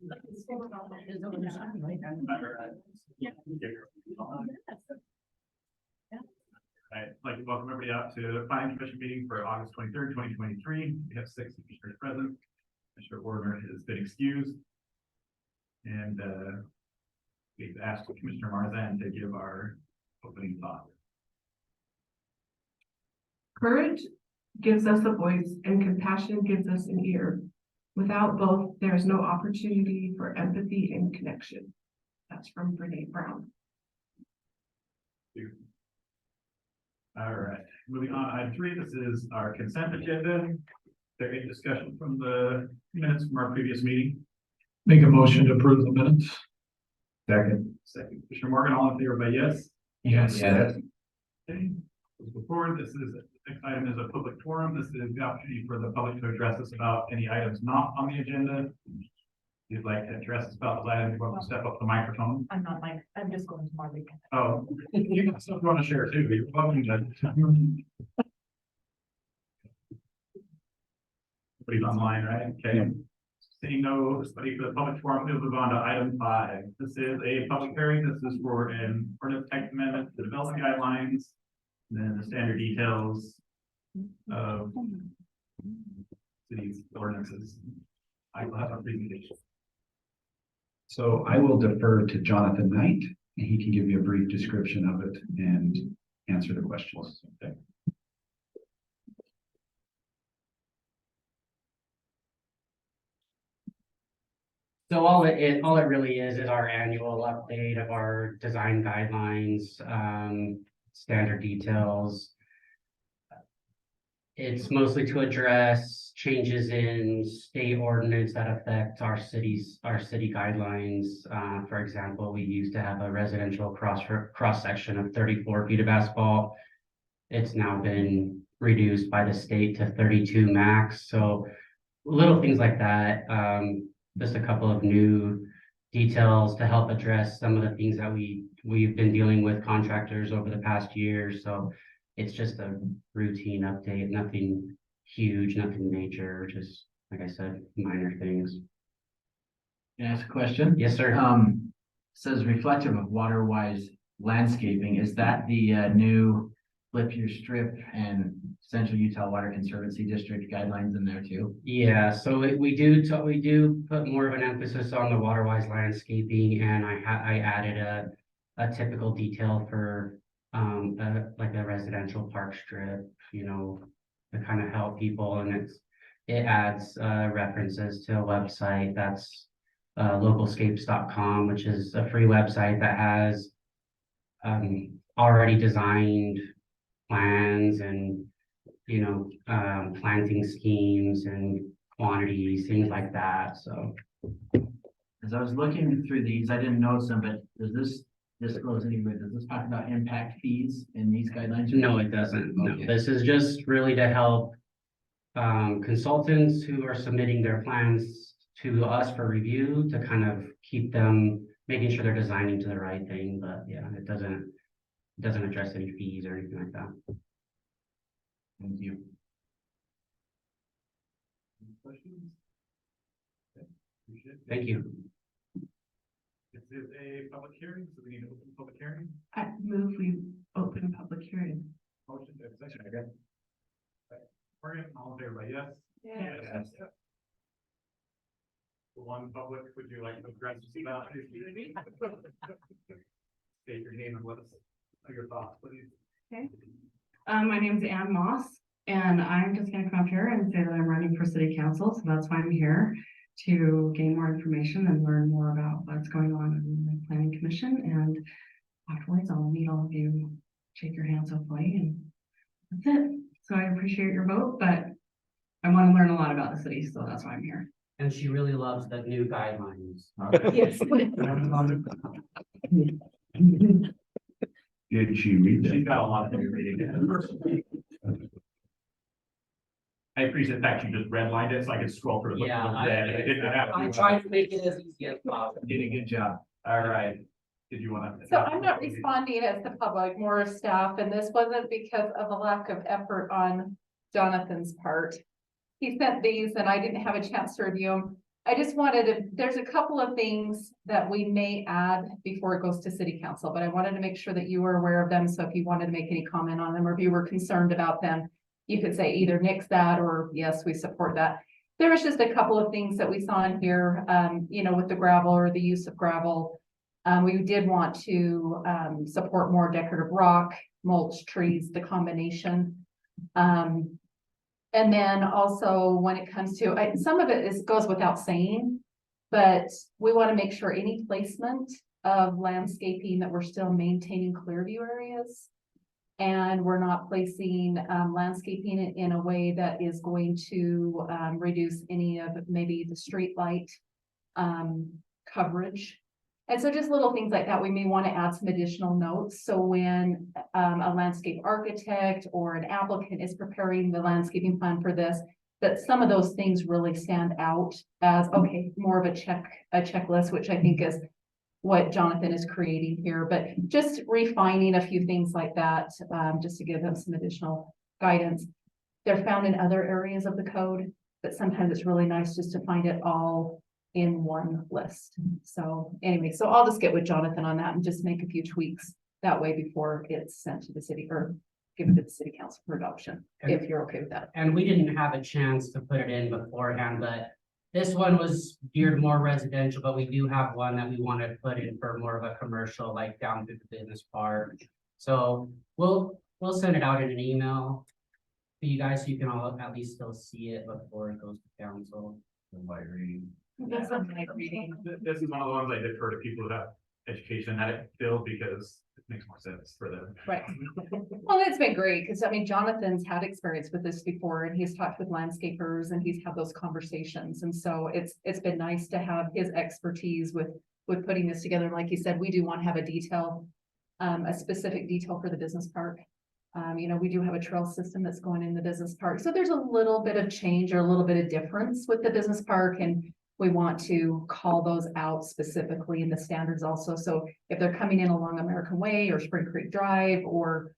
I'd like to welcome everybody out to the Planning Commission meeting for August 23rd, 2023. We have 6 commissioners present. Mr. Warner has been excused. And we've asked Commissioner Marzan to give our opening thought. Courage gives us a voice and compassion gives us an ear. Without both, there is no opportunity for empathy and connection. That's from Brene Brown. All right, moving on. Item 3, this is our consent agenda. Is there any discussion from the minutes from our previous meeting? Make a motion to approve the minutes. Second. Commissioner Morgan, all in favor by yes? Yes. Okay. Before this is the next item is a public forum. This is the opportunity for the public to address us about any items not on the agenda. If you'd like to address us about the item, you're welcome to step up to the microphone. I'm just going to Marley. Oh, you can still want to share too. You're welcome to. Everybody's online, right? Okay. Seeing nobody for the public forum, we'll move on to item 5. This is a public hearing. This is for an ordinance text amendment to the development guidelines, and then the standard details of city's ordinances. I will have a presentation. So I will defer to Jonathan Knight, and he can give you a brief description of it and answer the questions. Okay. So all it really is our annual update of our design guidelines, standard details. It's mostly to address changes in state ordinance that affect our city guidelines. For example, we used to have a residential cross section of 34 feet of asphalt. It's now been reduced by the state to 32 max. So little things like that. Just a couple of new details to help address some of the things that we've been dealing with contractors over the past year. So it's just a routine update, nothing huge, nothing major, just like I said, minor things. Can I ask a question? Yes, sir. Says reflective of water-wise landscaping. Is that the new flip your strip and Central Utah Water Conservancy District guidelines in there too? Yeah, so we do put more of an emphasis on the water-wise landscaping, and I added a typical detail for like a residential park strip, you know, to kind of help people, and it adds references to a website that's localscapes.com, which is a free website that has already designed plans and, you know, planting schemes and quantities, things like that. So As I was looking through these, I didn't notice them, but does this disclose anywhere? Does this talk about impact fees in these guidelines? no, it doesn't. Okay. No, this is just really to help consultants who are submitting their plans to us for review, to kind of keep them, making sure they're designing to the right thing. But yeah, it doesn't address any fees or anything like that. Thank you. Any questions? Okay. Appreciate it. Thank you. This is a public hearing, so we need to open the public hearing. I move we open public hearing. Motion to section again. Morgan, all in favor by yes? Yes. The one public, would you like to address us about this community? State your name and let us know your thoughts, please. Okay. My name is Ann Moss, and I'm just going to come up here and say that I'm running for city council. So that's why I'm here, to gain more information and learn more about what's going on in the planning commission. And afterwards, I'll meet all of you, shake your hands hopefully, and that's it. So I appreciate your vote, but I want to learn a lot about the city, so that's why I'm here. And she really loves the new guidelines. Yes. Did she read She's that? got a lot of things reading. I appreciate the fact you just redlined it so I could scroll through it. Yeah, I tried to make it as easy as possible. Did a good job. All right. Did you want to? So I'm not responding as the public, more of staff, and this wasn't because of a lack of effort on Jonathan's part. He sent these and I didn't have a chance to review them. I just wanted to, there's a couple of things that we may add before it goes to city council, but I wanted to make sure that you were aware of them. So if you wanted to make any comment on them, or if you were concerned about them, you could say either nix that or yes, we support that. There was just a couple of things that we saw in here, you know, with the gravel or the use of gravel. We did want to support more decorative rock, mulch, trees, the combination. And then also when it comes to, some of it goes without saying, but we want to make sure any placement of landscaping that we're still maintaining clear view areas. And we're not placing landscaping in a way that is going to reduce any of maybe the street light coverage. And so just little things like that, we may want to add some additional notes. So when a landscape architect or an applicant is preparing the landscaping plan for this, that some of those things really stand out as, okay, more of a checklist, which I think is what Jonathan is creating here, but just refining a few things like that, just to give them some additional guidance. They're found in other areas of the code, but sometimes it's really nice just to find it all in one list. So anyway, so I'll just get with Jonathan on that and just make a few tweaks that way before it's sent to the city or given to the city council for adoption, if you're okay with that. And we didn't have a chance to put it in beforehand, but this one was geared more residential, but we do have one that we want to put in for more of a commercial, like down through the business park. So we'll send it out in an email to you guys, so you can all at least still see it before it goes to council. By reading. That's something like reading. This is one of the ones I defer to people who have education at it still, because it makes more sense for them. Right. Well, it's been great because I mean, Jonathan's had experience with this before and he's talked with landscapers and he's had those conversations. And so it's been nice to have his expertise with putting this together. Like you said, we do want to have a detail, a specific detail for the business park. You know, we do have a trail system that's going in the business park. So there's a little bit of change or a little bit of difference with the business park, and we want to call those out specifically in the standards also. So if they're coming in along American Way or Spring Creek Drive or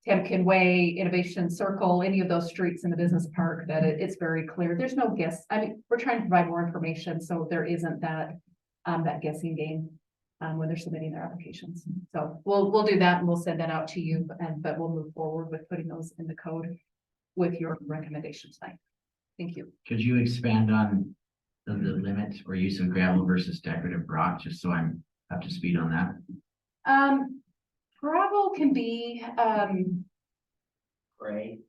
Temkin Way, Innovation Circle, any of those streets in the business park, that it's very clear. There's no guess. I mean, we're trying to provide more information so there isn't that that guessing game when they're submitting their applications. So we'll do that and we'll send that out to you, but we'll move forward with putting those in the code with your recommendations tonight. Thank you. Could you expand on the limit or use of gravel versus decorative rock, just so I'm up to speed on that? Gravel can be, Right.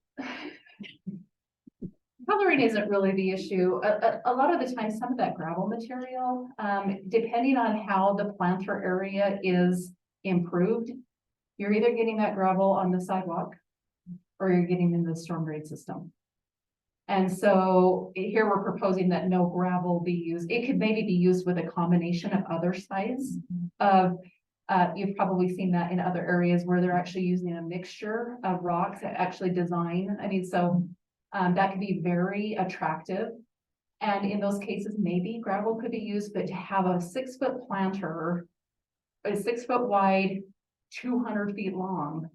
coloring isn't really the issue. A lot of the time, some of that gravel material, depending on how the planter area is improved, you're either getting that gravel on the sidewalk or you're getting in the storm drain system. And so here we're proposing that no gravel be used. It could maybe be used with a combination of other sites of, you've probably seen that in other areas where they're actually using a mixture of rocks that actually design. I mean, so that could be very attractive. And in those cases, maybe gravel could be used, but to have a 6-foot planter, a 6-foot wide, 200 feet long,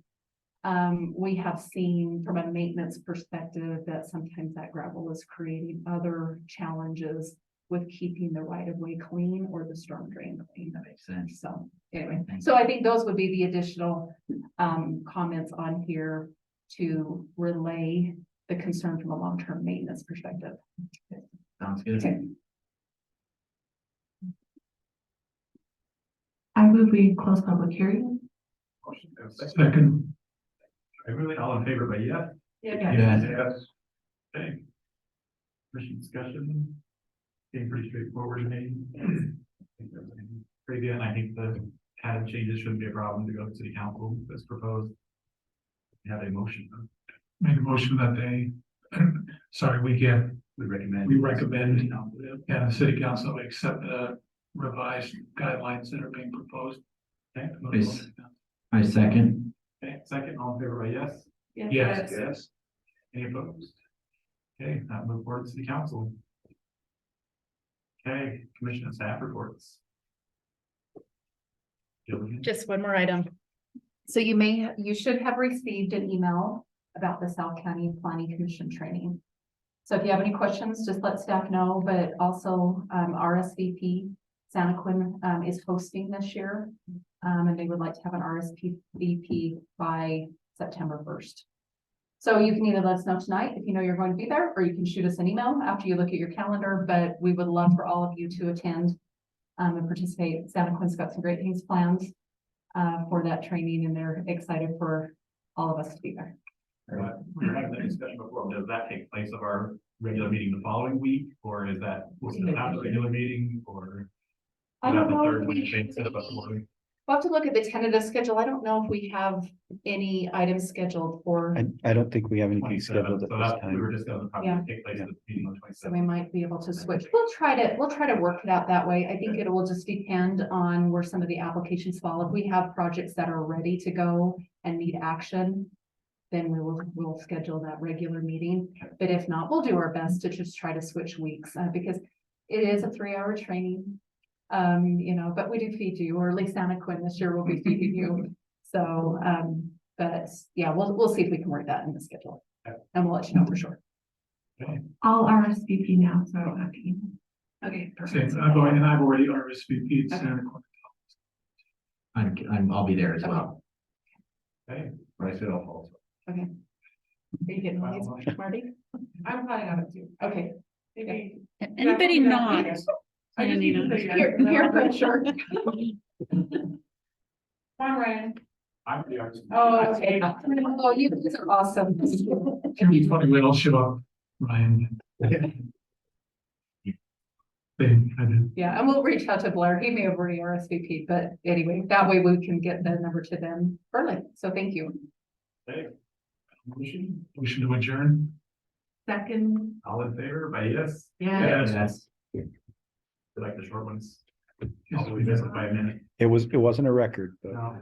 we have seen from a maintenance perspective that sometimes that gravel is creating other challenges with keeping the right of way clean or the storm drain clean. That makes sense. So anyway, so I think those would be the additional comments on here to relay the concern from a long-term maintenance perspective. Sounds good. Okay. I move we close public hearing. Second. Everybody all in favor, but yeah? Yes. Yes. Okay. Commission discussion. Being pretty straightforward to me. Pretty good, and I think the added changes shouldn't be a problem to go to city council as proposed. We have a motion. Make a motion that they, sorry, We recommend. the city council accept the revised guidelines that are being proposed. Okay, Please. I second. okay, second, all in favor, by yes? Yes. Yes. Any opposed? Okay, that move forward to the council. Okay, commission and staff reports. Gilligan? Just one more item. So you should have received an email about the South County Planning Commission training. So if you have any questions, just let staff know, but also RSVP. Santaquin is hosting this year. And they would like to have an RSVP by September 1st. So you can either let us know tonight if you know you're going to be there, or you can shoot us an email after you look at your calendar, but we would love for all of you to attend and participate. Santaquin's got some great things planned for that training, and they're excited for all of us to be there. We were having that discussion before. Does that take place of our regular meeting the following week, or is that, was it after the regular meeting, or? I is that don't the know. third Wednesday instead of the fourth? We'll have to look at the tentative schedule. I don't know if we have any items scheduled for, I don't think we have anything 27th. scheduled at So this that, we were time. just gonna probably Yeah. take place at the meeting on so we 27th. might be able to switch. We'll try to work it out that way. I think it will just depend on where some of the applications fall. If we have projects that are ready to go and need action, then we'll schedule that regular meeting. But if not, we'll do our best to just try to switch weeks, because it is a 3-hour training. But we do feed you, or at least Santaquin this year will be feeding you. So, but yeah, we'll see if we can work that in the schedule, and we'll let you know for sure. I'll RSVP now, so I don't have to email. Okay, perfect. Same, I've already RSVP'd Santaquin. I'll be there as well. Okay, right, so I'll follow. Are you getting all these, Marty? I'm planning on it too. Okay. Maybe. Anybody not? I just need to say Peer pressure. Come on, Ryan. I'm the artist. Oh, okay. Oh, you guys are awesome. You probably will show up, Ryan. Same, I did. Yeah, and we'll reach out to Blair. He may have already RSVP'd, but anyway, that way we can get the number to them early. So thank you. Okay. Motion to adjourn. Second. All in favor, by yes? Yeah. Yes. I like the short ones. Also, we missed it by a minute. It wasn't a record, but. No.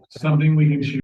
Something we can shoot.